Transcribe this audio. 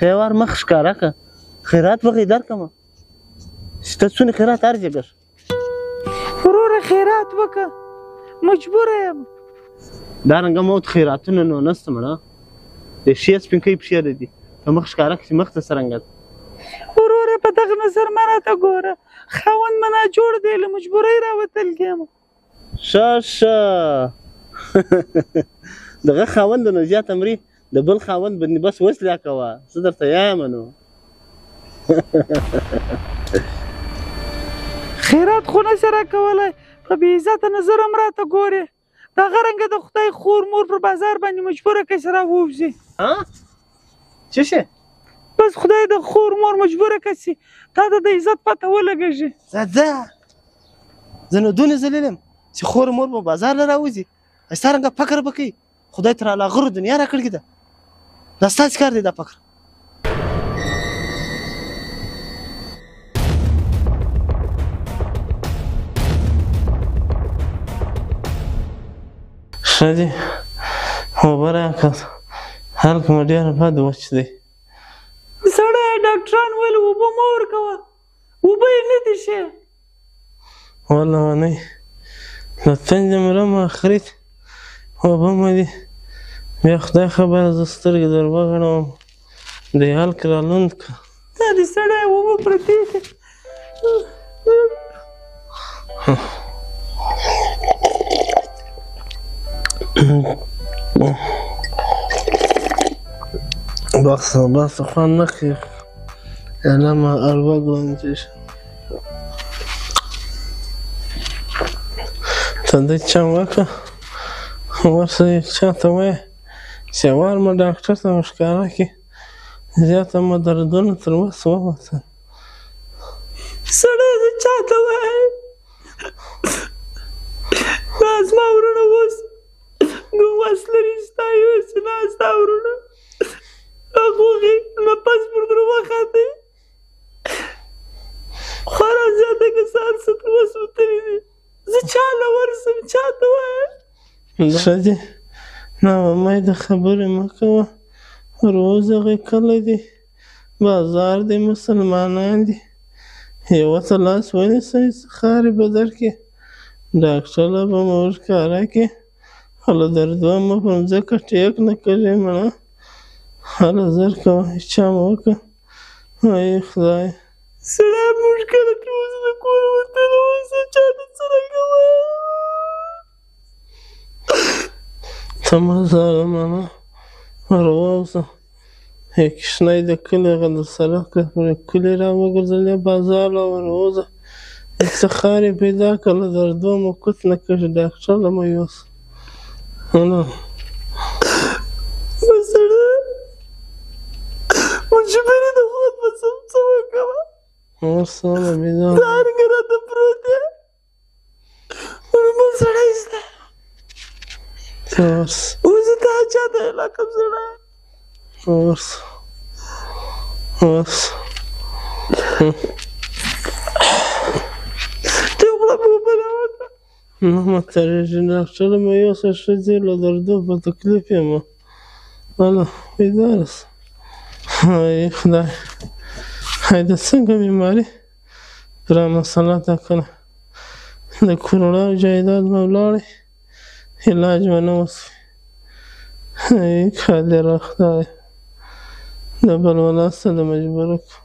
ته یې وار مخ ښکاره کړه خیرات وغې درکړمه چې ته څونه خیرات ارجګر وروره خیرات وکړه مجبوره یم دارنګه موت خیراتونه نو نسته مړه د ښې سپینکۍ پښې دي ته مخ ښکاره کړه چې مخ ته څرنګه ده وروره په دغه نظر مه راته ګوره خاوند مه ناجوړ دی له مجبورۍ راوتل کېم ښه ښه دغه خاوند نو زیات مري د بل خاوند باندې بس وسلې کوه زه درته یم نو خیرات خو نشې راکولی په بې عزته نظر هم راته ګورې دغه رنګه د خدای خور مور پر بازار باندې مجبوره کړې چې راووځي څه شی بس خدای د خور مور مجبوره کړه چې تا ته د عزت پته ولګېږي زه نو دونې ذلیل یم چې خور مور به بازار له راوځي څرنګه فکر به کوي خدای تر الله غرو دنیا راکړې ده دا ستاسې کار دی دا فکر ښه دي اوبه راکړه هلک مې ډېره بد وچ دی سړی ډاکټران ویل اوبه مه ورکوه اوبه یې نه دي ښې والله ونی له تندې مرم آخري اوبه مې دي بیا خدای خبره زه سترګې در وغړوم دی هلک را لوند کړه دا دې سړی اوبه پرتې دي بس خوند نه کوي علامه الوه ګونځي ته دې چم وکړه ورسره چاته وایه چې وار مو ډاکټر ته مو ښکاره کړي زیاته مو دردونه تر اوسه ووتل سړی زه چاته وایم دا زما وروڼه اوس وس لري ستا یو چې دا ستا وروڼه هغوغې نفس پر در وخاندې خورا زیاته کسان څه تر اوسه وتلي دي زه چا له ورسم چاته وایم ښه دي ناامید خبرې مه کوه روز هغې کلی دی بازار دی مسلمانان دي یوه ته لاس ونیسئ څه خارې به درکړي ډاکټره به مو ورښکاره کړي هله دردوه مه په مځکه ټیک نه کړې مړه هله زر کوه چا مه وکړه ای خدای سړی موږ کله چې اوس د کوره وتلي اوسه چاته څرنګه وایم ته مه ژاړه ماما ورواوسه یو کشنی د کلي هغه د سړک پر کلي را وګرځېدلی بازار له وروځه څه خارې پیدا کړه له دردو مو کوت نه کړي ډاکټر له مو یوسه سړی مجبوري د خود په سم څه وکړه اوس سمه بیدار دا رنګه راته پروت دی ورمل سړی شته ته ورسه اوس تا چاته علاقه سړی ورسه ورسه ته مړه مې اوبه راوړه نه مه ترېږي ډاکټره مې یوسه ښځې له دردو په تکلیف یم هله بیداره سه ای خدای هایده څنګه بیماري پوره مسله ده که نه د کروړه او جایداد به ولاړئ علاج به نه وسوي ای قادره خدای د بل ولاس ته د مجبوره کړو